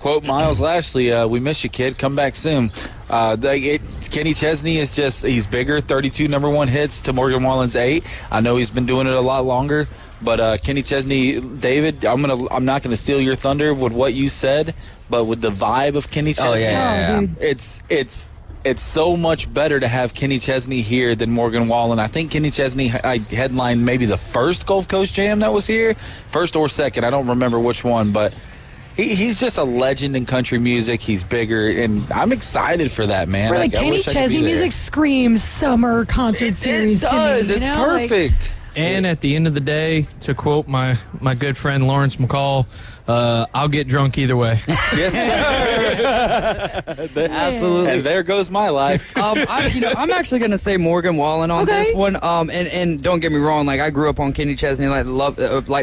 quote Miles Lashley, we miss you, kid. Come back soon. Kenny Chesney is he's bigger, 32 number one hits to Morgan Wallen's 8. I know he's been doing it a lot longer, but Kenny Chesney, David, I'm not gonna steal your thunder with what you said, but with the vibe of Kenny Chesney, it's so much better to have Kenny Chesney here than Morgan Wallen. I think Kenny Chesney headlined maybe the first Gulf Coast Jam that was here, first or second. I don't remember which one, but he's just a legend in country music. He's bigger, and I'm excited for that, man. Like Kenny Chesney music screams summer concert series. It does. To me, it's perfect. And at the end of the day, to quote my good friend Lawrence McCall, I'll get drunk either way. Yes, sir. Absolutely. And there goes my life. I'm actually going to say Morgan Wallen on this one. And don't get me wrong, like I grew up on Kenny Chesney like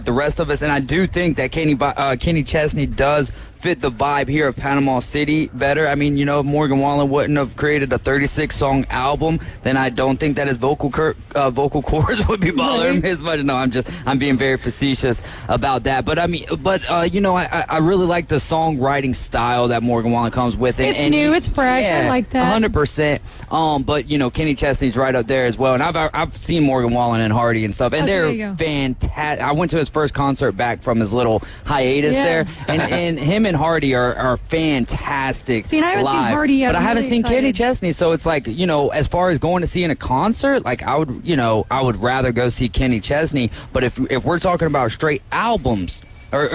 the rest of us, and I do think that Kenny Chesney does fit the vibe here of Panama City better. I mean, if Morgan Wallen wouldn't have created a 36-song album, then I don't think that his vocal cords would be bothering me as much. No, I'm being very facetious about that. But I really like the songwriting style that Morgan Wallen comes with. It's new, it's fresh. Yeah, I like that. 100%. But Kenny Chesney's right up there as well. And I've seen Morgan Wallen and Hardy and stuff, and they're fantastic. I went to his first concert back from his little hiatus there, and him and Hardy are fantastic. See, and I haven't live, seen Hardy yet. but I haven't really seen excited. Kenny Chesney. So it's like, as far as going to see in a concert, like I would rather go see Kenny Chesney. But if we're talking about straight albums, or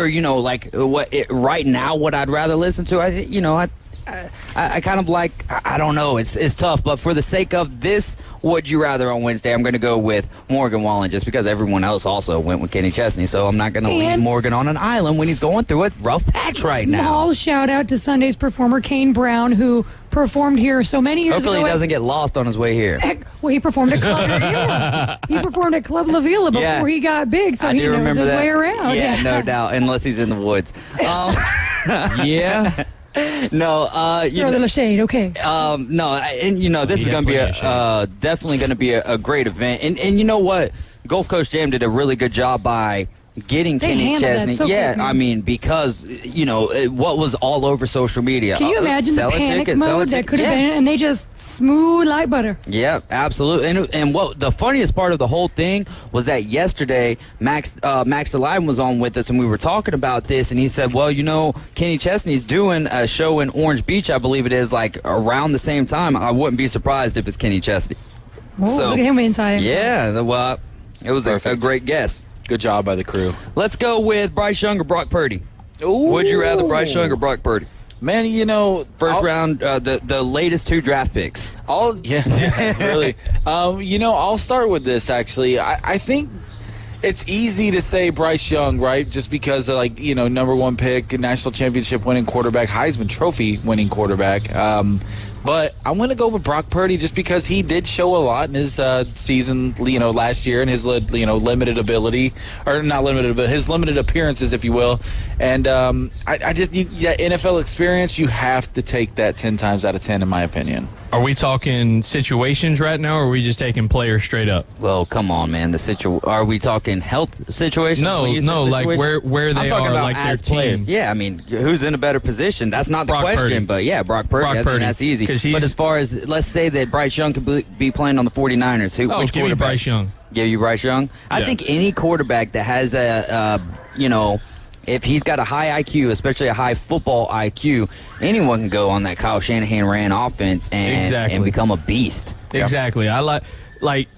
right now, what I'd rather listen to, I kind of like, I don't know, it's tough, but for the sake of this Would You Rather on Wednesday, I'm going to go with Morgan Wallen, just because everyone else also went with Kenny Chesney, so I'm not going to leave Morgan on an island when he's going through a rough patch right now. Small shout out to Sunday's performer Kane Brown, who performed here so many years ago. Hopefully he doesn't get lost on his way here. Well, he performed at Club La Vila. He performed at Club La Vila before he got big, so he knows his way around. Yeah, no doubt, unless he's in the woods. Yeah. No, throw a little shade, okay. No, and this is going to be definitely going to be a great event. And you know what? Gulf Coast Jam did a really good job by getting Kenny Chesney. So good, I mean, because what was all over social media. Can you imagine the panic mode that could have been, and they just smooth like butter. Yeah, absolutely. And what the funniest part of the whole thing was that yesterday Max DeLine was on with us, and we were talking about this, and he said, well, Kenny Chesney's doing a show in Orange Beach, I believe it is, like around the same time. I wouldn't be surprised if it's Kenny Chesney. Oh, so, look at him inside. Yeah, well, it was a great guess. Good job by the crew. Let's go with Bryce Young or Brock Purdy. Ooh. Would you rather Bryce Young or Brock Purdy? Man, first round, the latest 2 draft picks. Really. I'll start with this, actually. I think it's easy to say Bryce Young, right? Just because of, number 1 pick, national championship winning quarterback, Heisman Trophy winning quarterback. But I'm going to go with Brock Purdy just because he did show a lot in his season, last year, and his, limited ability, or not limited, but his limited appearances, if you will. And I just need that NFL experience. You have to take that 10 times out of 10, in my opinion. Are we talking situations right now, or are we just taking players straight up? Well, come on, man. Are we talking health situations? No, like where they are, about like as their players. team. Yeah, I mean, who's in a better position? That's not the question, Purdy. but yeah, Brock Purdy. I think that's easy. But as far as, let's say that Bryce Young could be playing on the 49ers, which give me Bryce Young. Give you Bryce Young? I think any quarterback that has if he's got a high IQ, especially a high football IQ, anyone can go on that Kyle Shanahan ran offense and become a beast. Exactly. I like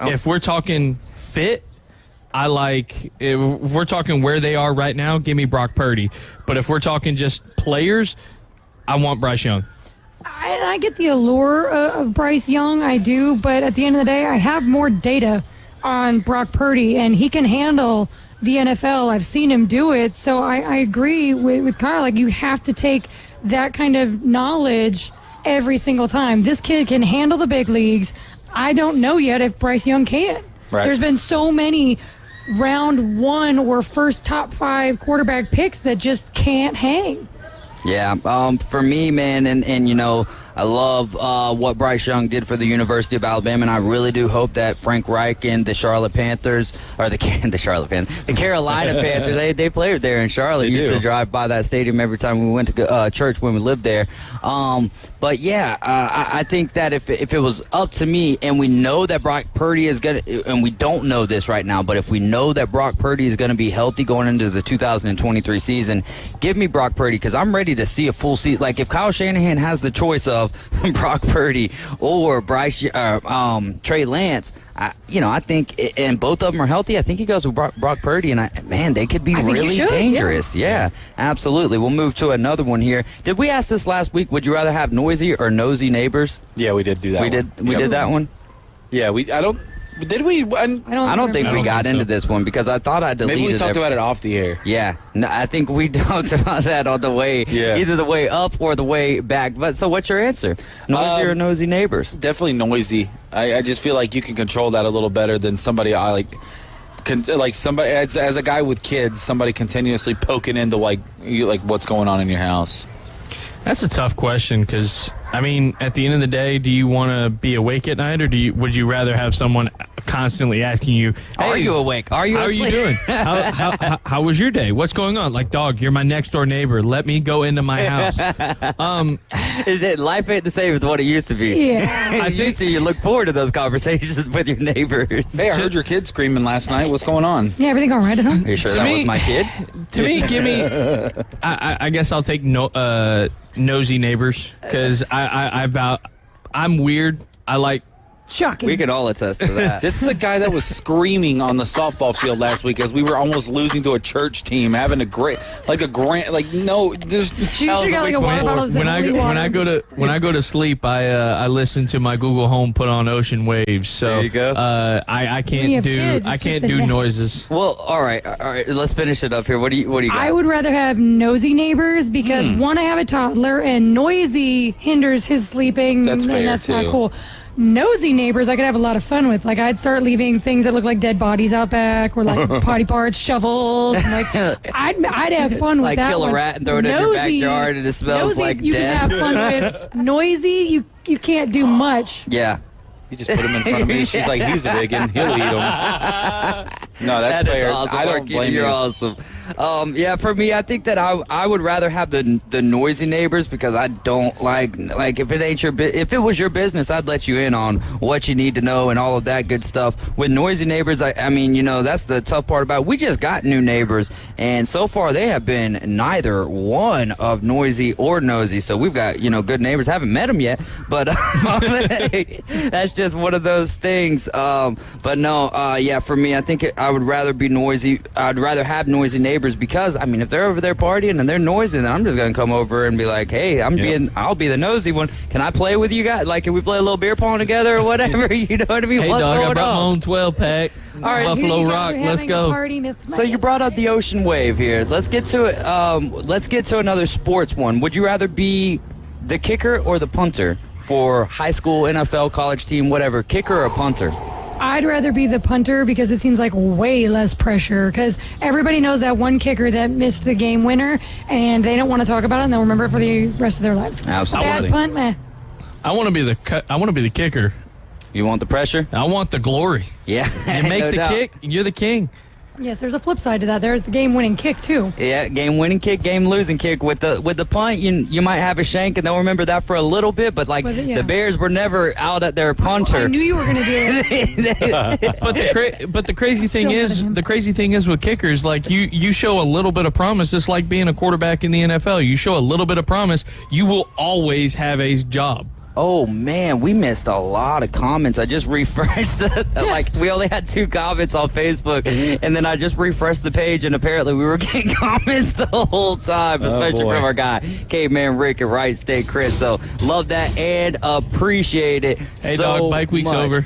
if we're talking fit, if we're talking where they are right now, give me Brock Purdy. But if we're talking just players, I want Bryce Young. I get the allure of Bryce Young, I do, but at the end of the day, I have more data on Brock Purdy, and he can handle the NFL. I've seen him do it, so I agree with Kyle. Like, you have to take that kind of knowledge every single time. This kid can handle the big leagues. I don't know yet if Bryce Young can. Right. There's been so many round 1 or first top 5 quarterback picks that just can't hang. Yeah, for me, man, and I love what Bryce Young did for the University of Alabama, and I really do hope that Frank Reich and the Charlotte Panthers, or the Carolina Panthers, they played there in Charlotte. Used to drive by that stadium every time we went to church when we lived there. But yeah, I think that if it was up to me, and we know that Brock Purdy is going to, and we don't know this right now, but if we know that Brock Purdy is going to be healthy going into the 2023 season, give me Brock Purdy, because I'm ready to see a full season. Like, if Kyle Shanahan has the choice of Brock Purdy or Trey Lance, I think, and both of them are healthy, I think he goes with Brock Purdy, and they could be really dangerous. Yeah, absolutely. We'll move to another one here. Did we ask this last week? Would you rather have noisy or nosy neighbors? Yeah, we did do that. We did that one. Yeah, Did we? I don't think we got into this one, because I thought I deleted it. Maybe we talked about it off the air. Yeah, no, I think we talked about that on the way, either the way up or the way back. But so, what's your answer? Noisy or nosy neighbors? Definitely noisy. I just feel like you can control that a little better than somebody somebody as a guy with kids, somebody continuously poking into like what's going on in your house. That's a tough question, because I mean, at the end of the day, do you want to be awake at night, or would you rather have someone constantly asking you, hey, are you awake? Are you How asleep? are you doing? How was your day? What's going on? Like, dog, you're my next door neighbor. Let me go into my house. Is it life ain't the same as what it used to be? Yeah. You look forward to those conversations with your neighbors. Hey, I heard your kid screaming last night. What's going on? Yeah, everything all right at home? Are you sure that was my kid? To me, give me. I guess I'll take nosy neighbors, because I'm weird. I like. Shocking. We can all attest to that. This is a guy that was screaming on the softball field last week as we were almost losing to a church team, having a great, no. She should got like a water bottle. When I go to sleep, I listen to my Google Home put on Ocean Waves. So there you go. I can't do noises. Well, all right. Let's finish it up here. What do you got? I would rather have nosy neighbors, because one, I have a toddler, and noisy hinders his sleeping. That's fair, and that's not too. cool. Nosy neighbors I could have a lot of fun with. Like, I'd start leaving things that look like dead bodies out back, or like potty parts, shovels. And I'd have fun with like that. Kill one. a rat and throw it in your backyard, and it smells nosy, like you death. can have fun with. Noisy, you can't do much. Yeah. You just put him in front of me. She's like, he's a vegan. He'll eat him. No, that's fair. Awesome. I don't blame you. You're awesome. Yeah, for me, I think that I would rather have the noisy neighbors, because I don't like if it ain't if it was your business, I'd let you in on what you need to know and all of that good stuff. With noisy neighbors, I mean, that's the tough part about it. We just got new neighbors, and so far they have been neither one of noisy or nosy. So we've got good neighbors. Haven't met them yet, but that's just one of those things. But no, yeah, for me, I think I would rather be noisy. I'd rather have noisy neighbors, because I mean, if they're over there partying and they're noisy, then I'm just gonna come over and be like, hey, I'll be the nosy one. Can I play with you guys? Like, can we play a little beer pong together or whatever? You know what I mean? Hey, What's dog, going I brought on? my own 12-pack. All right, Buffalo Here you go, Rock. you're Let's having go. a party, Miss So you brought up the ocean wave here. Let's get to it. Let's get to another sports one. Would you rather be the kicker or the punter for high school, NFL, college team, whatever? Kicker or punter? I'd rather be the punter, because it seems like way less pressure, because everybody knows that one kicker that missed the game winner, and they don't want to talk about it, and they'll remember it for the rest of their lives. Absolutely. Bad punt, meh. I want to be the kicker. You want the pressure? I want the glory. Yeah. You make no the doubt. kick, you're the king. Yes, there's a flip side to that. There's the game-winning kick, too. Yeah, game-winning kick, game-losing kick. With the punt, you might have a shank, and they'll remember that for a little bit. But the Bears were never out at their punter. I knew you were going to do it. But the crazy thing is with kickers, like you show a little bit of promise. It's like being a quarterback in the NFL. You show a little bit of promise, you will always have a job. Oh man, we missed a lot of comments. I just refreshed we only had 2 comments on Facebook, and then I just refreshed the page, and apparently we were getting comments the whole time, especially from our guy Caveman Rick and Wright State Chris. So love that and appreciate it. Hey, so dog, bike week's much. over.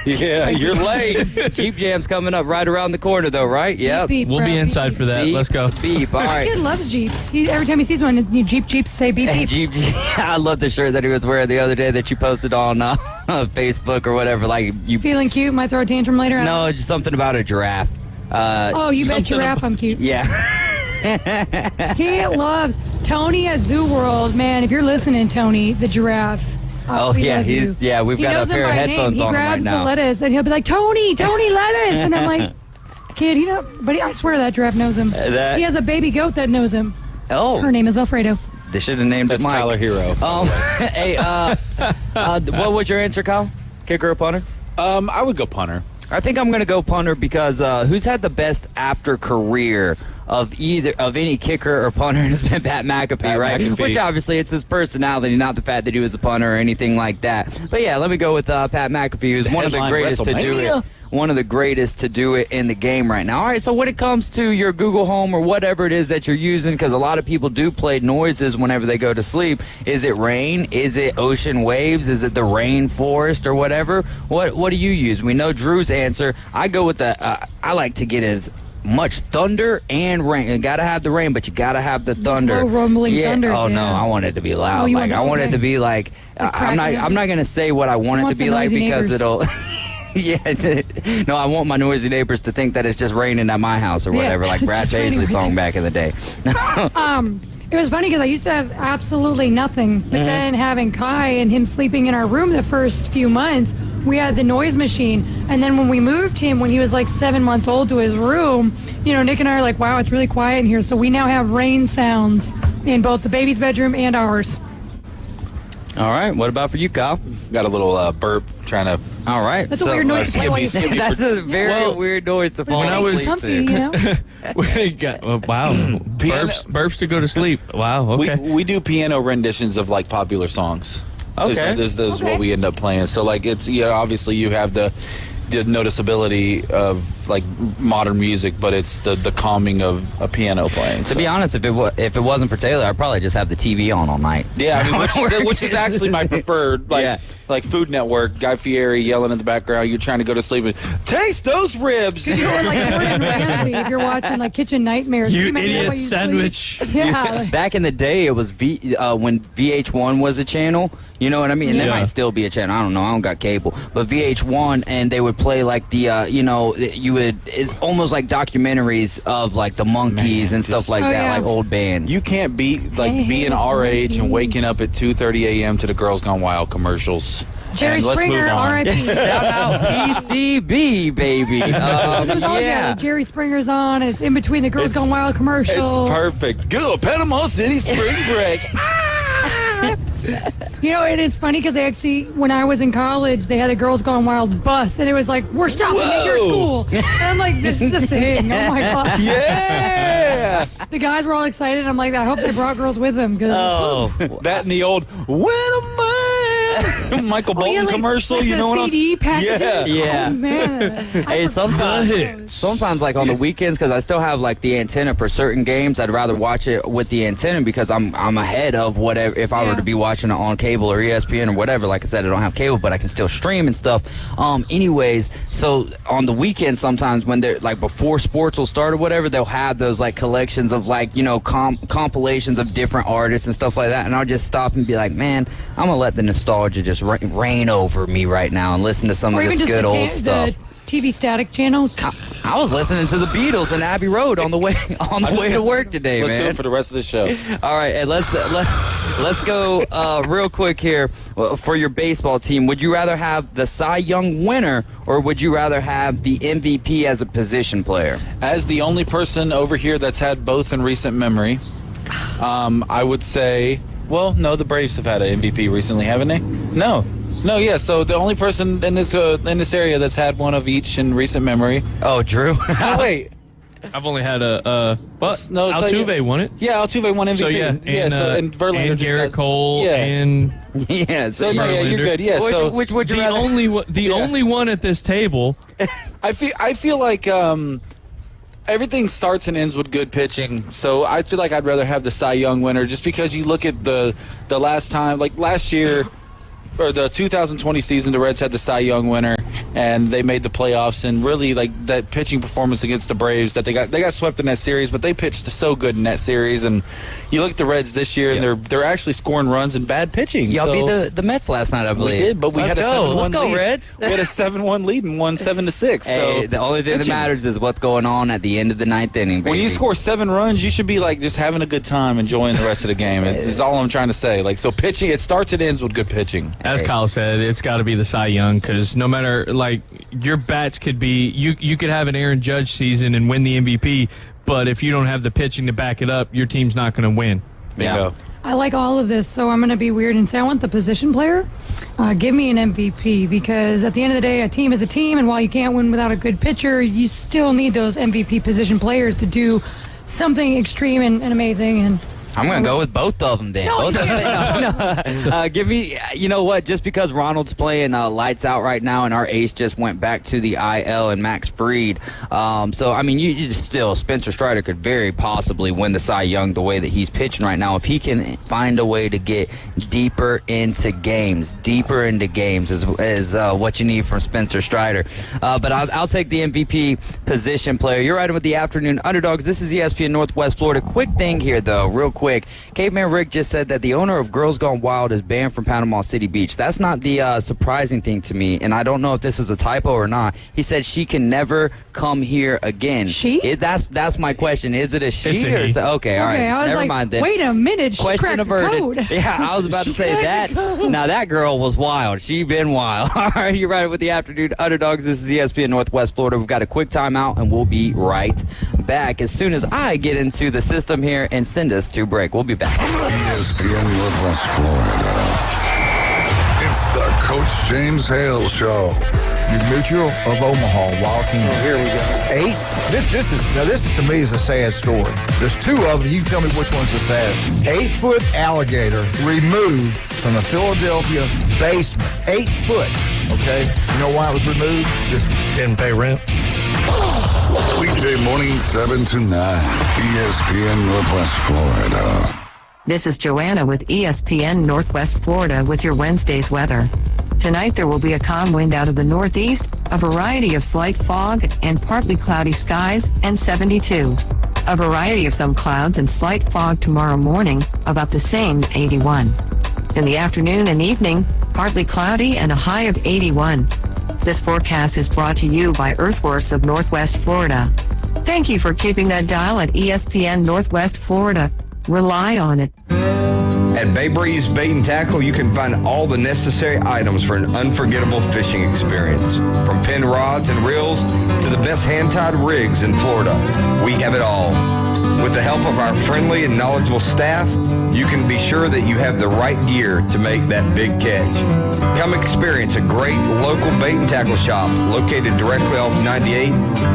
Yeah, you're late. Jeep Jam's coming up right around the corner, though, right? Yep. Beep, We'll bro, be beep, inside beep. for that. Beep, Let's go. Beep. All My right. kid loves Jeeps. Every time he sees one, Jeeps say beep, beep. Jeep. I love the shirt that he was wearing the other day that you posted on Facebook or whatever. Like you Feeling cute? Might throw a tantrum later? No, just something about a giraffe. Oh, you bet Something giraffe I'm cute. Yeah. He loves Tony at Zoo World, man, if you're listening, Tony, the giraffe. Oh, we yeah, love you. we've got a pair of headphones on him right He grabs now. the lettuce and he'll be like, Tony, lettuce. And I'm like, kid, but I swear that giraffe knows him. He has a baby goat that knows him. Oh. Her name is Alfredo. They should have named That's it Mike. Tyler Hero. Hey, what was your answer, Kyle? Kicker or punter? I would go punter. I think I'm going to go punter because who's had the best after career of any kicker or punter has been Pat McAfee, right? McAfee. Which obviously it's his personality, not the fact that he was a punter or anything like that. But yeah, let me go with Pat McAfee, who's one of the Headline greatest to do WrestleMania. it. One of the greatest to do it in the game right now. All right, so when it comes to your Google Home or whatever it is that you're using, because a lot of people do play noises whenever they go to sleep, is it rain? Is it ocean waves? Is it the rainforest or whatever? What do you use? We know Drew's answer. I go with I like to get as much thunder and rain. You gotta have the rain, but you gotta have the thunder. low rumbling thunder, Oh no, yeah. I want it to be loud. you Like want I the- want it okay. to be like I'm not gonna say what I want it to wants be the like noisy because neighbors. it'll. Yeah, no, I want my noisy neighbors to think that it's just raining at my house or Yeah, whatever, like it's Brad just raining Paisley's right song there. back in the day. It was funny because I used to have absolutely nothing, but then having Kai and him sleeping in our room the first few months, we had the noise machine. And then when we moved him, when he was like 7 months old, to his room, Nick and I are like, wow, it's really quiet in here. So we now have rain sounds in both the baby's bedroom and ours. All right, what about for you, Kyle? Got a little burp trying to. All right, That's a weird noise to play while you Skip me, sleep. That's a very Well, weird noise to fall when I was- asleep Comfy, to. We got, wow. Burps to go to sleep. Wow, okay. We do piano renditions of like popular songs. Okay. This is Okay. what we end up playing. So like it's obviously you have the noticeability of like modern music, but it's the calming of a piano playing. To be honest, if it wasn't for Taylor, I'd probably just have the TV on all night. Yeah, I mean, which is actually my preferred. Like, Yeah. like Food Network, Guy Fieri yelling in the background. You're trying to go to sleep and taste those ribs. You're like Gordon Ramsay if you're watching like Kitchen Nightmares. You Can imagine idiot what you sandwich. sleep? Yeah. like- Back in the day, it was when VH1 was a channel. You know what I mean? And there Yeah. might still be a channel. I don't know. I don't got cable. But VH1, and they would play like the, it's almost like documentaries of like the Monkees and stuff just- like Oh, that, yeah. like old bands. You can't beat like Hey, being hey, our age and hey. waking up at 2:30 a.m. to the Girls Gone Wild commercials. Jerry And let's Springer, move on. R.I.P. Shout out PCB, baby. Yeah. Jerry Springer's on. It's in between the Girls It's- Gone Wild commercials. It's perfect. Good Panama City spring break. And it's funny because they actually, when I was in college, they had the Girls Gone Wild bus, and it was like, we're stopping at your Whoa. school. And I'm like, this is a thing. Oh my god. Yeah. The guys were all excited. I'm like, I hope they brought girls with them because Oh, That and the old "When a Man" Michael Bolton commercial. You know what I'm CD packages. Yeah. Yeah. Oh man. Hey, sometimes like on the weekends, because I still have like the antenna for certain games, I'd rather watch it with the antenna because I'm ahead of whatever. If I were Yeah. to be watching it on cable or ESPN or whatever, like I said, I don't have cable, but I can still stream and stuff. Anyways, so on the weekends, sometimes when they're like before sports will start or whatever, they'll have those like collections of like compilations of different artists and stuff like that, and I'll just stop and be like, man, I'm gonna let the nostalgia just reign over me right now and listen to some Or of even this just good old stuff. the TV static channel. I was listening to the Beatles and Abbey Road on the way to work today, Let's man. do it for the rest of the show. All right, and let's go real quick here for your baseball team. Would you rather have the Cy Young winner or would you rather have the MVP as a position player? As the only person over here that's had both in recent memory, I would say, well, no, the Braves have had an MVP recently, haven't they? No, yeah. So the only person in this area that's had one of each in recent memory. Oh, Drew. Oh, wait. I've only had but No, it's like- Altuve won it. Yeah, Altuve won MVP. So yeah, and, and Verlander and just Garrett got- Cole yeah. and Yeah, So yeah, Verlander. you're good. Yeah, so which would you the rather? only one at this table. I feel like everything starts and ends with good pitching. So I feel like I'd rather have the Cy Young winner just because you look at the last time, like last year or the 2020 season, the Reds had the Cy Young winner and they made the playoffs, and really like that pitching performance against the Braves that they got swept in that series, but they pitched so good in that series, and you look at the Reds this year, and they're actually scoring runs and bad pitching. Y'all beat the Mets last night, I believe. We did, but we had a 7-1 Let's go, lead. Reds. We had a 7-1 lead and won 7-6. Hey, so the only thing that matters is what's going on at the end of the ninth inning, baby. when you score 7 runs, you should be like just having a good time, enjoying the rest of the game. Is all I'm trying to say. Like, so pitching, it starts and ends with good pitching. As Kyle said, it's got to be the Cy Young, because no matter, like, your bats could be, you could have an Aaron Judge season and win the MVP, but if you don't have the pitching to back it up, your team's not going to win. Bingo. I like all of this, so I'm going to be weird and say I want the position player. Give me an MVP, because at the end of the day, a team is a team, and while you can't win without a good pitcher, you still need those MVP position players to do something extreme and amazing. And I'm going to go with both of them then. No, Give me, you know what, just because Ronald's playing lights out right now and our ace just went back to the IL and Max Fried. So, I mean, you still, Spencer Strider could very possibly win the Cy Young the way that he's pitching right now. If he can find a way to get deeper into games is what you need from Spencer Strider. But I'll take the MVP position player. You're riding with the Afternoon Underdogs. This is ESPN Northwest Florida. Quick thing here, though, real quick. Caveman Rick just said that the owner of Girls Gone Wild is banned from Panama City Beach. That's not the surprising thing to me, and I don't know if this is a typo or not. He said she can never come here again. She? That's my question. Is it a she? It's a or he. is it, okay, all right. I was Never like, mind then. wait a minute, she Question cracked averted. the code. Yeah, I was about to say that. cracked the code. Now that girl was wild. She been wild. All right, you're right with the Afternoon Underdogs. This is ESPN Northwest Florida. We've got a quick timeout, and we'll be right back as soon as I get into the system here and send us to break. We'll be back. ESPN Northwest Florida. It's the Coach James Hale Show. The Mutual of Omaha, Wild Kingdom. Oh, here we go. This is to me is a sad story. There's 2 of them. You can tell me which one's the saddest. 8-foot alligator removed from the Philadelphia basement. 8 foot. Okay. You know why it was removed? Just Didn't pay rent. Weekday mornings 7 to 9. ESPN Northwest Florida. This is Joanna with ESPN Northwest Florida with your Wednesday's weather. Tonight there will be a calm wind out of the northeast, a variety of slight fog, and partly cloudy skies, and 72. A variety of some clouds and slight fog tomorrow morning, about the same, 81. In the afternoon and evening, partly cloudy and a high of 81. This forecast is brought to you by Earthworks of Northwest Florida. Thank you for keeping that dial at ESPN Northwest Florida. Rely on it. At Bay Breeze Bait and Tackle, you can find all the necessary items for an unforgettable fishing experience. From pin rods and reels to the best hand-tied rigs in Florida, we have it all. With the help of our friendly and knowledgeable staff, you can be sure that you have the right gear to make that big catch. Come experience a great local bait and tackle shop located directly off 98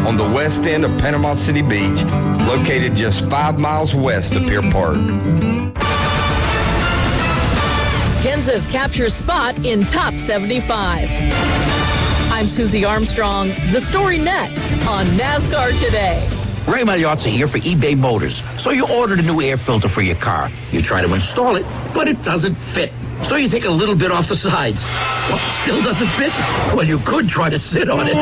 on the west end of Panama City Beach, located just 5 miles west of Pier Park. Kenseth captures spot in top 75. I'm Susie Armstrong. The story next on NASCAR Today. Ray Magliozzi here for eBay Motors. So you ordered a new air filter for your car. You try to install it, but it doesn't fit. So you take a little bit off the sides. What, still doesn't fit? Well, you could try to sit on it.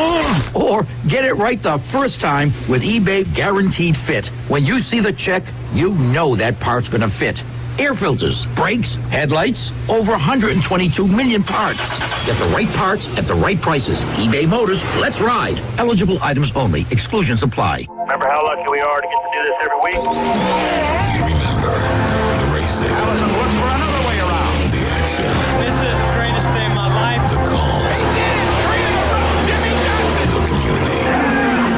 Or get it right the first time with eBay Guaranteed Fit. When you see the check, you know that part's going to fit. Air filters, brakes, headlights, over 122 million parts. Get the right parts at the right prices. eBay Motors, let's ride. Eligible items only. Exclusions apply. Remember how lucky we are to get to do this every week? You remember the racing. Allison looks for another way around. The action. This is the greatest day of my life. The calls. The community.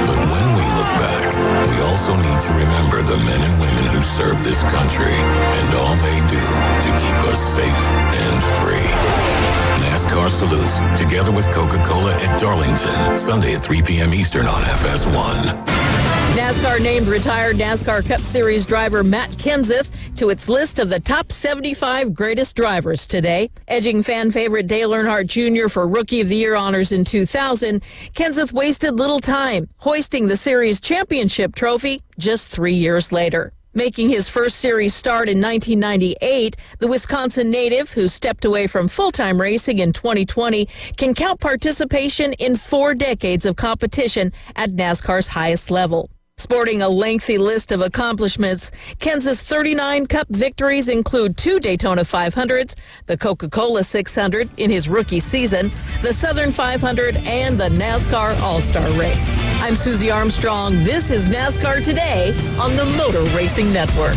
But when we look back, we also need to remember the men and women who serve this country and all they do to keep us safe and free. NASCAR salutes, together with Coca-Cola at Darlington, Sunday at 3 p.m. Eastern on FS1. NASCAR named retired NASCAR Cup Series driver Matt Kenseth to its list of the top 75 greatest drivers today. Edging fan favorite Dale Earnhardt Jr. for Rookie of the Year honors in 2000, Kenseth wasted little time, hoisting the series championship trophy just 3 years later. Making his first series start in 1998, the Wisconsin native, who stepped away from full-time racing in 2020, can count participation in 4 decades of competition at NASCAR's highest level. Sporting a lengthy list of accomplishments, Kenz's 39 Cup victories include 2 Daytona 500s, the Coca-Cola 600 in his rookie season, the Southern 500, and the NASCAR All-Star Race. I'm Susie Armstrong. This is NASCAR Today on the Motor Racing Network.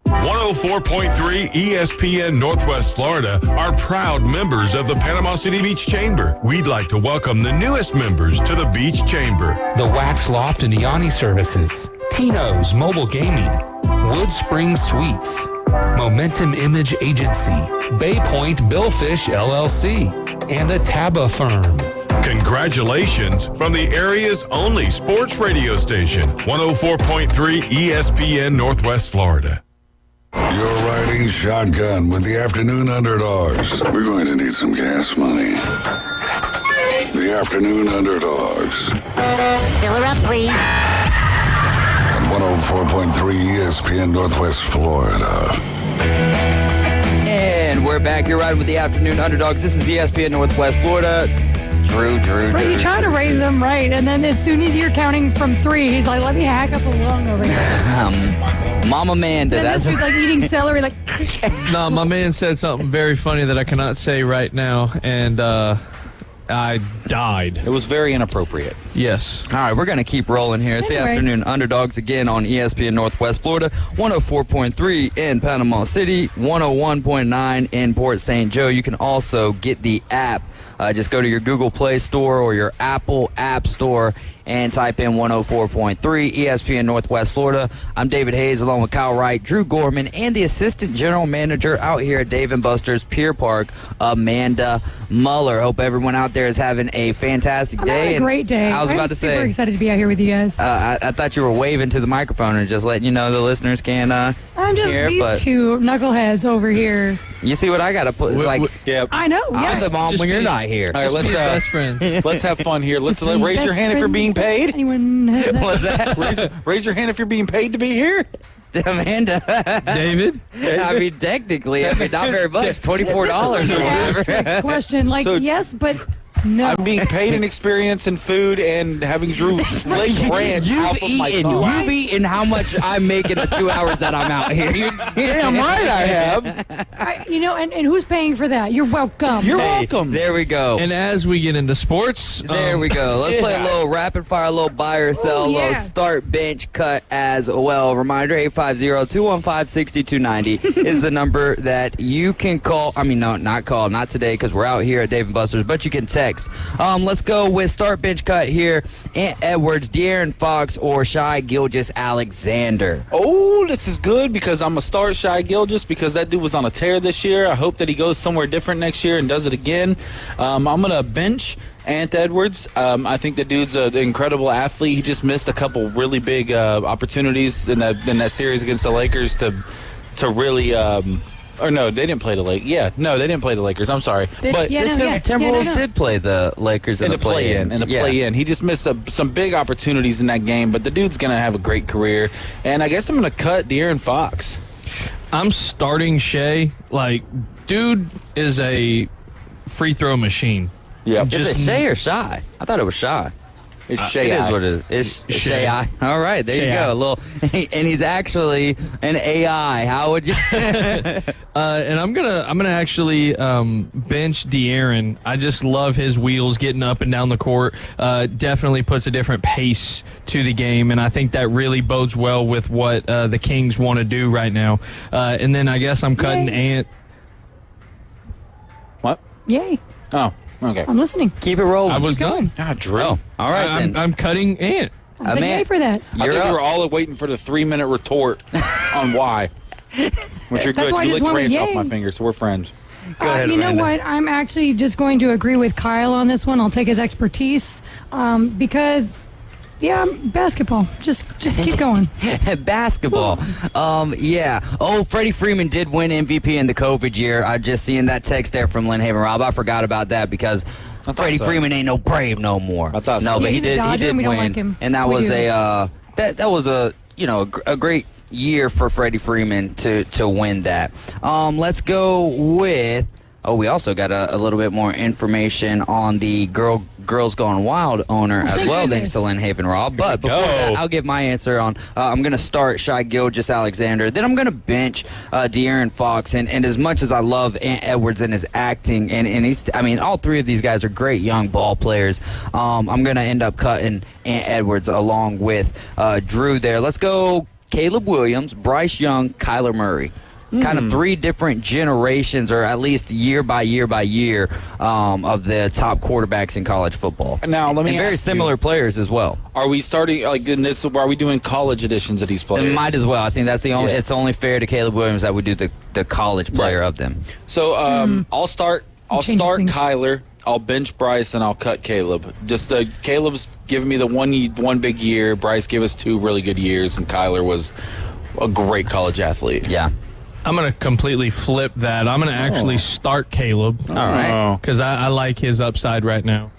104.3 ESPN Northwest Florida are proud members of the Panama City Beach Chamber. We'd like to welcome the newest members to the Beach Chamber. The Wax Loft and Yanni Services, Tino's Mobile Gaming, Wood Springs Suites, Momentum Image Agency, Bay Point Billfish LLC, and the Taba Firm. Congratulations from the area's only sports radio station, 104.3 ESPN Northwest Florida. You're riding shotgun with the Afternoon Underdogs. We're going to need some gas money. The Afternoon Underdogs. Fill her up, please. On 104.3 ESPN Northwest Florida. And we're back. You're riding with the Afternoon Underdogs. This is ESPN Northwest Florida. Drew. Right, you try to raise them right, and then as soon as you're counting from 3, he's like, let me hack up a lung over here. Mama Amanda. And this dude's like eating celery, like. No, my man said something very funny that I cannot say right now, and I died. It was very inappropriate. Yes. All right, we're going to keep rolling here. It's the Afternoon Underdogs again on ESPN Northwest Florida, 104.3 in Panama City, 101.9 in Port St. Joe. You can also get the app. Just go to your Google Play Store or your Apple App Store and type in 104.3 ESPN Northwest Florida. I'm David Hayes along with Kyle Wright, Drew Gorman, and the assistant general manager out here at Dave & Buster's Pier Park, Amanda Muller. Hope everyone out there is having a fantastic day. Having a great day. I was about to say, super excited to be out here with you guys. I thought you were waving to the microphone and just letting you know the listeners can I'm just hear, these but two knuckleheads over here. You see what I got to put? Yeah, I know. I'm Yes. the mom when you're not here. All right, let's best friends. let's have fun here. Let's raise your hand if you're being paid. Anyone has that? What's that? Raise your hand if you're being paid to be here. Amanda. David? I mean, technically, not very much. $24 or Asterisk whatever. question. Like, So- yes, but no. I'm being paid in experience and food and having Drew Lake Ranch off of my tongue. You've eaten how much I'm making the 2 hours that I'm out here. Damn right I have. And who's paying for that? You're welcome. You're welcome. There we go. And as we get into sports, There we go. Let's play a little rapid fire, a little buy or sell, a little yeah. start bench cut as well. Reminder, 850-215-6290 is the number that you can call. I mean, no, not call, not today because we're out here at Dave & Buster's, but you can text. Let's go with start bench cut here. Ant Edwards, De'Aaron Fox, or Shai Gilgeous-Alexander. Oh, this is good because I'm going to start Shai Gilgeous because that dude was on a tear this year. I hope that he goes somewhere different next year and does it again. I'm going to bench Ant Edwards. I think the dude's an incredible athlete. He just missed a couple really big opportunities in that series against the Lakers to really or no, they didn't play the Lakers. Yeah, no, they didn't play the Lakers. I'm sorry. Timberwolves did play the Lakers in the play-in. Play-in. He just missed some big opportunities in that game, but the dude's going to have a great career. And I guess I'm going to cut De'Aaron Fox. I'm starting Shea. Like, dude is a free throw machine. Yeah. Is it Shea or Shy? I thought it was Shy. It's Shea. It is what it is. It's Shea. All right, there you go. A little, and he's actually an AI. How would you? And I'm gonna actually bench De'Aaron. I just love his wheels getting up and down the court. Definitely puts a different pace to the game, and I think that really bodes well with what the Kings want to do right now. And then I guess I'm cutting Ant. What? Yay. Oh. Okay. I'm listening. Keep it rolling. I was done. Drew. All right, I'm cutting Ant. I said yay for that. I think we were all waiting for the 3-minute retort on why. Which you're That's good. why I You just licked wanted ranch off yay. my fingers, so we're friends. Go ahead, you know Amanda. what? I'm actually just going to agree with Kyle on this one. I'll take his expertise because, basketball. Just keep going. Basketball. Yeah. Oh, Freddie Freeman did win MVP in the COVID year. I just seen that text there from Lynn Haven Rob. I forgot about that because Freddie Freeman ain't no Brave no more. I thought so. No, but he's a Dodger, and we win, don't like him. and that We was do. that was a great year for Freddie Freeman to win that. Let's go with we also got a little bit more information on the Girls Gone Wild owner as well, thanks to Lynn Haven Raw. But before that, I'll give my answer on, I'm going to start Shai Gilgeous-Alexander. Then I'm going to bench De'Aaron Fox. And as much as I love Ant Edwards and his acting, and he's, I mean, all three of these guys are great young ball players. I'm going to end up cutting Ant Edwards along with Drew there. Let's go Caleb Williams, Bryce Young, Kyler Murray. Kind of three different generations, or at least year by year by year, of the top quarterbacks in college football. Now, let me and very ask similar you, players as well. Are we starting like in this? Are we doing college editions of these players? Might as well. I think that's the only. Yeah. It's only fair to Caleb Williams that we do the college player of them. So I'll start. I'll start Kyler. I'll bench Bryce and I'll cut Caleb. Just Caleb's giving me the one big year. Bryce gave us 2 really good years, and Kyler was a great college athlete. Yeah. I'm going to completely flip that. I'm going to actually start Caleb. All right. Because I like his upside right now.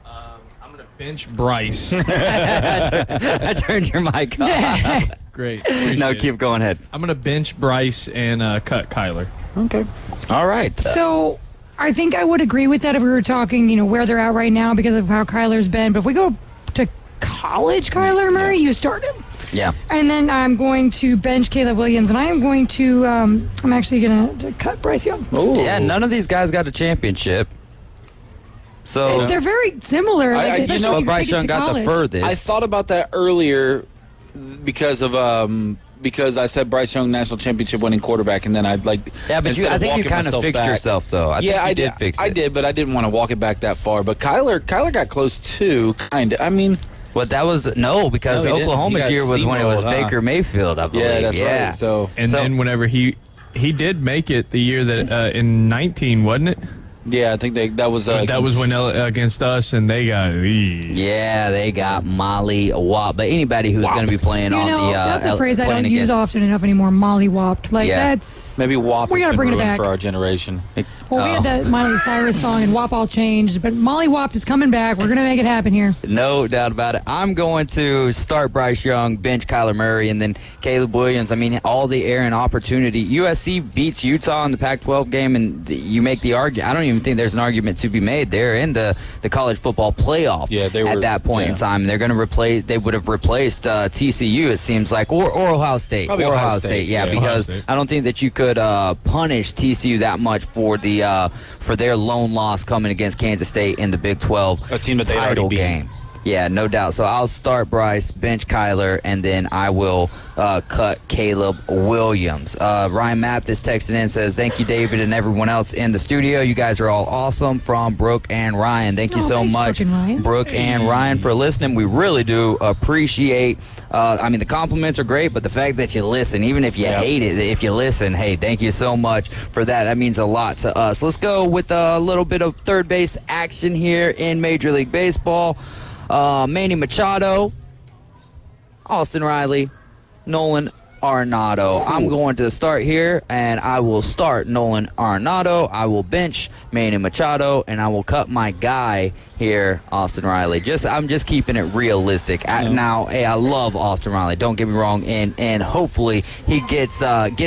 I'm going to bench Bryce. I turned your mic off. Great. No, keep going ahead. I'm going to bench Bryce and cut Kyler. Okay. All right. So I think I would agree with that if we were talking, where they're at right now because of how Kyler's been. But if we go to college Kyler Murray, you start him. Yeah. And then I'm going to bench Caleb Williams, and I am going to, I'm actually going to cut Bryce Young. Ooh. Yeah, none of these guys got a championship. So they're very similar. But Bryce Young got the furthest. I thought about that earlier because I said Bryce Young national championship winning quarterback, and then I but I think you kind of fixed yourself though. I did fix it. I did, but I didn't want to walk it back that far. But Kyler got close too, kind of. I mean. Well, that was because Oklahoma's year was when it was Baker Mayfield, I believe. Yeah, that's right. So then whenever he did make it the year that in 19, wasn't it? Yeah, I think that was when against us, and they got they got Molly Wop. But anybody who's going to be playing on the that's a phrase I don't use often enough anymore. Molly Wopped, that's maybe Wop. We got to bring it back for our generation. Well, we had that Miley Cyrus song, and WAP all changed, but Molly Wopped is coming back. We're going to make it happen here. No doubt about it. I'm going to start Bryce Young, bench Kyler Murray, and then Caleb Williams. I mean, all the air and opportunity. USC beats Utah in the Pac-12 game, and you make the argument. I don't even think there's an argument to be made. They're in the college football playoff at that point in time. They're going to replace. They would have replaced TCU, it seems like, or Ohio State. Probably Ohio State. Because I don't think that you could punish TCU that much for their lone loss coming against Kansas State in the Big 12 title game. Yeah, no doubt. So I'll start Bryce, bench Kyler, and then I will cut Caleb Williams. Ryan Mathis texted in and says, thank you, David, and everyone else in the studio. You guys are all awesome, from Brooke and Ryan. Thank you so much, Brooke and Ryan, for listening. We really do appreciate the compliments are great, but the fact that you listen, even if you hate it, if you listen, hey, thank you so much for that. That means a lot to us. Let's go with a little bit of third base action here in Major League Baseball. Manny Machado, Austin Riley, Nolan Arenado. I'm going to start here, and I will start Nolan Arenado. I will bench Manny Machado, and I will cut my guy here, Austin Riley. I'm just keeping it realistic. Now, I love Austin Riley. Don't get me wrong, and hopefully he gets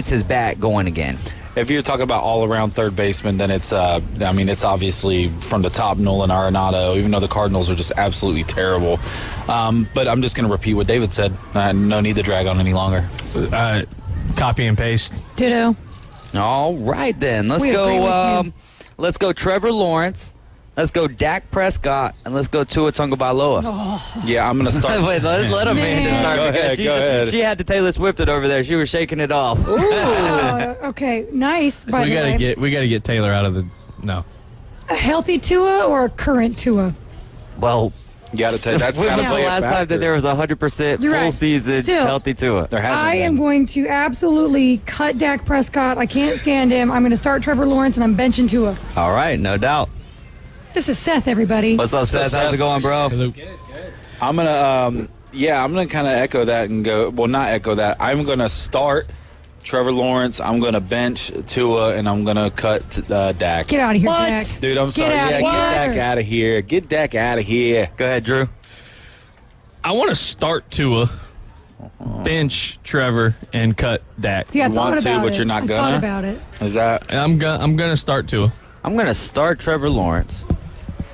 his bat going again. If you're talking about all-around third baseman, then it's obviously from the top, Nolan Arenado, even though the Cardinals are just absolutely terrible. But I'm just going to repeat what David said. No need to drag on any longer. Copy and paste. Ditto. All right, then. Let's go Trevor Lawrence. Let's go Dak Prescott, and let's go Tua Tagovailoa. Oh. Yeah, I'm going to start. Wait, let Amanda start. Go ahead. She had to Taylor Swift it over there. She was shaking it off. Okay, nice. By the way. We gotta get Taylor out of the A healthy Tua or a current Tua? Well, you got to take that's when was the last time that there was 100% full season healthy Tua? There hasn't I am going to absolutely cut Dak Prescott. I can't stand him. I'm going to start Trevor Lawrence, and I'm benching Tua. All right, no doubt. This is Seth, everybody. What's up, Seth? How's it going, bro? Good. I'm gonna kind of echo that and go. Well, not echo that. I'm gonna start Trevor Lawrence. I'm gonna bench Tua, and I'm gonna cut Dak. Get out of here, Dak. Dude, I'm sorry. Get Dak out of here. Get Dak out of here. Go ahead, Drew. I want to start Tua, bench Trevor, and cut Dak. See, I you want to, but you're not gonna. I thought about it. Is that? I'm gonna start Tua. I'm going to start Trevor Lawrence.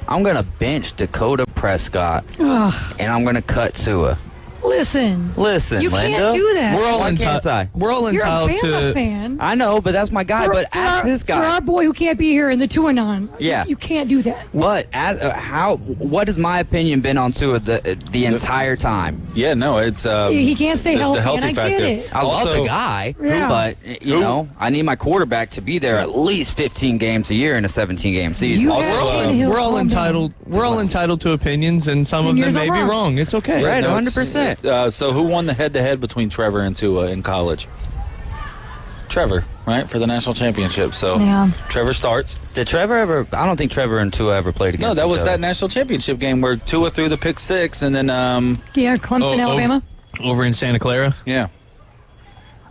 I'm going to bench Dakota Prescott. Ugh. And I'm going to cut Tua. Listen, Linda. you can't do that. We're all Why can't I? We're all You're a entitled Bama to. fan. I know, but that's my guy. But ask this For guy. our boy who can't be here in the Tuanon, Yeah. you can't do that. But what has my opinion been on Tua the entire time? Yeah, no, it's He can't stay healthy, and I get it. I love Also- the guy, Yeah. but you know, I need my quarterback to be there at least 15 games a year in a 17-game season. You Also, have Tannehill, We're all calm entitled. down. We're all entitled to opinions, and some of And them yours may are be wrong. wrong. It's okay. Right, no, 100%. So who won the head-to-head between Trevor and Tua in college? Trevor, right, for the national championship. So Yeah. Trevor starts. Did Trevor ever? I don't think Trevor and Tua ever played against No, that each was other. that national championship game where Tua threw the pick six, and then Yeah, Clemson, Alabama. Over in Santa Clara. yeah.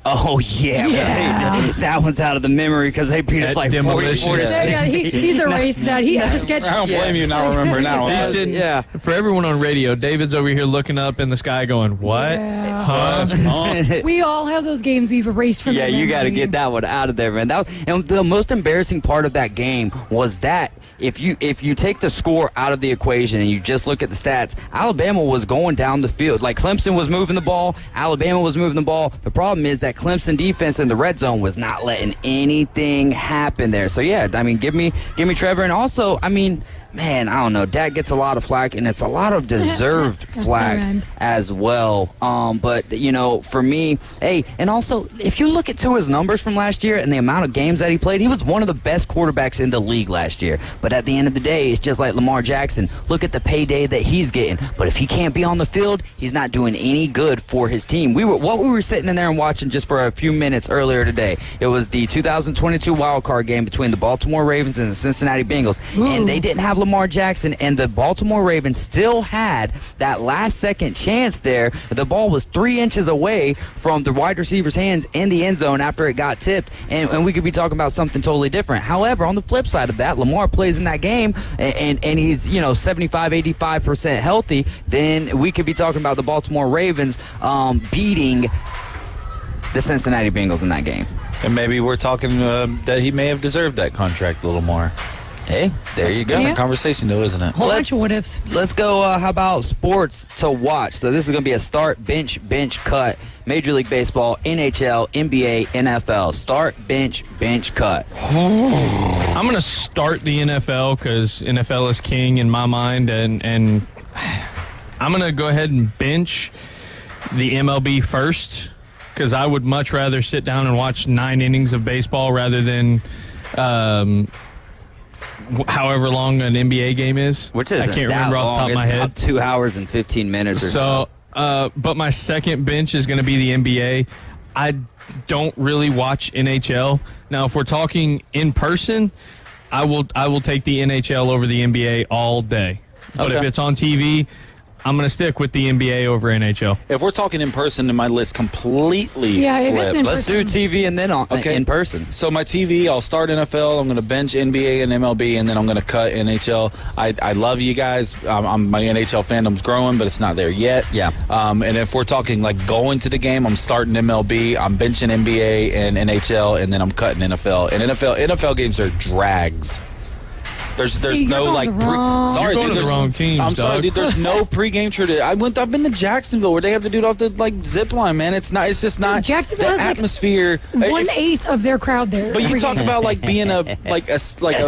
Oh yeah, Yeah. that one's out of the memory because they beat us At like 44 to demolition. Yeah, 60. he's erased that. He just gets. I don't blame you not remember now. He's sitting, yeah. For everyone on radio, David's over here looking up in the sky going, what? Yeah. Huh? We all have those games we've erased from. Yeah, the you got to memory. get that one out of there, man. And the most embarrassing part of that game was that if you take the score out of the equation and you just look at the stats, Alabama was going down the field. Like Clemson was moving the ball, Alabama was moving the ball. The problem is that Clemson defense in the red zone was not letting anything happen there. So yeah, I mean, give me Trevor, and also, I mean, man, I don't know. Dak gets a lot of flack, and it's a lot of deserved flack right. as well. But you know, for me, hey, and also if you look at Tua's numbers from last year and the amount of games that he played, he was one of the best quarterbacks in the league last year. But at the end of the day, it's just like Lamar Jackson. Look at the payday that he's getting. But if he can't be on the field, he's not doing any good for his team. We were sitting in there and watching just for a few minutes earlier today. It was the 2022 wild card game between the Baltimore Ravens and the Cincinnati Bengals, and they didn't have Lamar Jackson, and the Baltimore Ravens still had that last second chance there. The ball was 3 inches away from the wide receiver's hands in the end zone after it got tipped, and we could be talking about something totally different. However, on the flip side of that, Lamar plays in that game and he's 75-85% healthy, then we could be talking about the Baltimore Ravens beating the Cincinnati Bengals in that game. And maybe we're talking that he may have deserved that contract a little more. Hey, there you go. Different conversation, though, isn't it? Whole bunch of what ifs. Let's go. How about sports to watch? So this is going to be a start, bench, cut. Major League Baseball, NHL, NBA, NFL. Start, bench, cut. I'm going to start the NFL because NFL is king in my mind, and I'm going to go ahead and bench the MLB first because I would much rather sit down and watch 9 innings of baseball rather than however long an NBA game is. Which is I can't remember off the top of my head. About 2 hours and 15 minutes or so. But my second bench is going to be the NBA. I don't really watch NHL. Now, if we're talking in person, I will take the NHL over the NBA all day. But if it's on TV, I'm going to stick with the NBA over NHL. If we're talking in person, then my list completely Yeah, if it's flips. in Let's do TV and then in person. So my TV, I'll start NFL. I'm going to bench NBA and MLB, and then I'm going to cut NHL. I love you guys. My NHL fandom's growing, but it's not there yet. Yeah. And if we're talking like going to the game, I'm starting MLB. I'm benching NBA and NHL, and then I'm cutting NFL. And NFL games are drags. There's See, no you're like. going the wrong- Sorry, You're going dude. to the there's- wrong teams, I'm sorry, dog. dude. There's no pregame tradition. I've been to Jacksonville where they have the dude off the like zip line, man. It's not. It's just not Jacksonville the has, like, atmosphere. 1/8 of their crowd there. But you every talk game. about like being a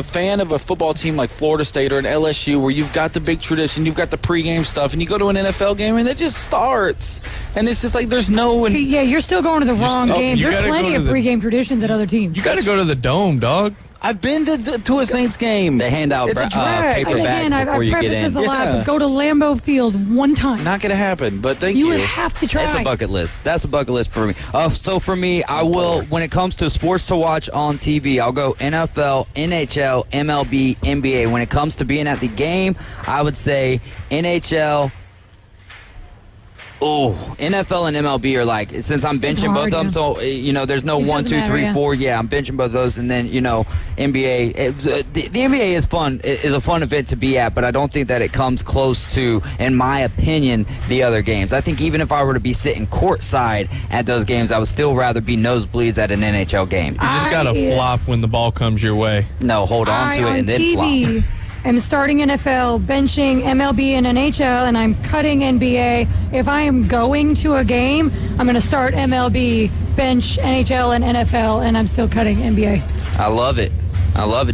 fan of a football team like Florida State or an LSU where you've got the big tradition, you've got the pregame stuff, and you go to an NFL game and it just starts, and it's just like there's no. See, yeah, you're still going to the wrong game. you There are gotta plenty go of to the- pregame traditions at other teams. You got to go to the Dome, dog. I've been to a Saints game. They hand out It's a drag. paper And bags again, I've before you get prefaced in. this a lot, Yeah. but go to Lambeau Field one time. Not gonna happen. But thank You you. would have to try. It's a bucket list. That's a bucket list for me. So for me, I will, when it comes to sports to watch on TV, I'll go NFL, NHL, MLB, NBA. When it comes to being at the game, I would say NHL, Oh, NFL and MLB are like, since I'm benching both of them, so, there's no 1, 2, 3, 4. Yeah, I'm benching both of those. And then, NBA. The NBA is fun. It is a fun event to be at, but I don't think that it comes close to, in my opinion, the other games. I think even if I were to be sitting courtside at those games, I would still rather be nosebleeds at an NHL game. You just got to flop when the ball comes your way. No, hold on to it and then TV, flop. I'm starting NFL, benching MLB and NHL, and I'm cutting NBA. If I am going to a game, I'm going to start MLB, bench NHL and NFL, and I'm still cutting NBA. I love it.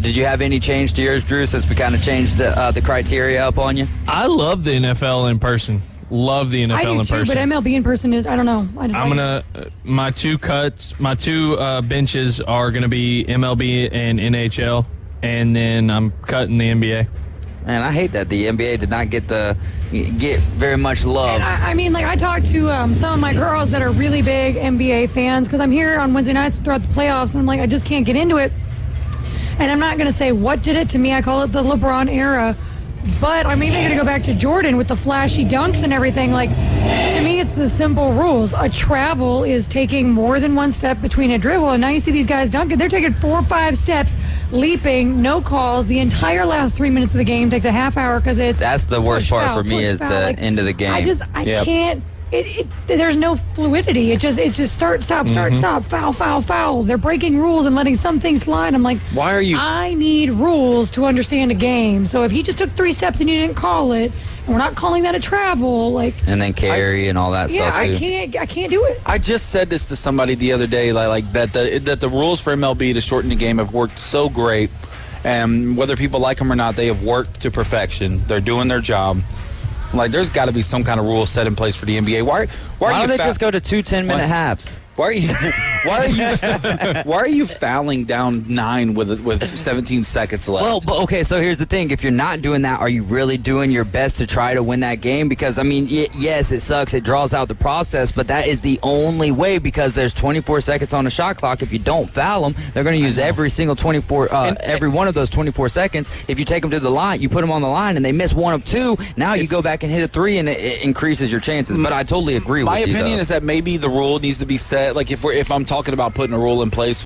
Did you have any change to yours, Drew, since we kind of changed the criteria up on you? I love the NFL in person. Love the NFL I do in too, person. but MLB in person is, I don't know. My two benches are going to be MLB and NHL. And then I'm cutting the NBA. Man, I hate that the NBA did not get very much love. I talked to some of my girls that are really big NBA fans because I'm here on Wednesday nights throughout the playoffs, and I'm like, I just can't get into it. And I'm not going to say what did it to me. I call it the LeBron era. But I'm even going to go back to Jordan with the flashy dunks and everything. Like, to me, it's the simple rules. A travel is taking more than one step between a dribble. And now you see these guys dunking. They're taking 4 or 5 steps, leaping, no calls. The entire last 3 minutes of the game takes a half hour because it's that's the worst part for me is the end of the game. I can't. There's no fluidity. It just start, stop, foul. They're breaking rules and letting some things slide. I'm like, why are you? I need rules to understand a game. So if he just took 3 steps and you didn't call it, and we're not calling that a travel, and then carry and all that stuff. Yeah, I can't do it. I just said this to somebody the other day, like that the rules for MLB to shorten the game have worked so great, and whether people like them or not, they have worked to perfection. They're doing their job. Like, there's got to be some kind of rule set in place for the NBA. Why don't they just go to 2 10-minute halves? Why are you fouling down 9 with 17 seconds left? Well, but okay, so here's the thing. If you're not doing that, are you really doing your best to try to win that game? Because, yes, it sucks. It draws out the process, but that is the only way because there's 24 seconds on the shot clock. If you don't foul them, they're going to use every single every one of those 24 seconds. If you take them to the line, you put them on the line, and they miss 1 of 2, now you go back and hit a 3, and it increases your chances. But I totally agree with you. My opinion is that maybe the rule needs to be set. Like if I'm talking about putting a rule in place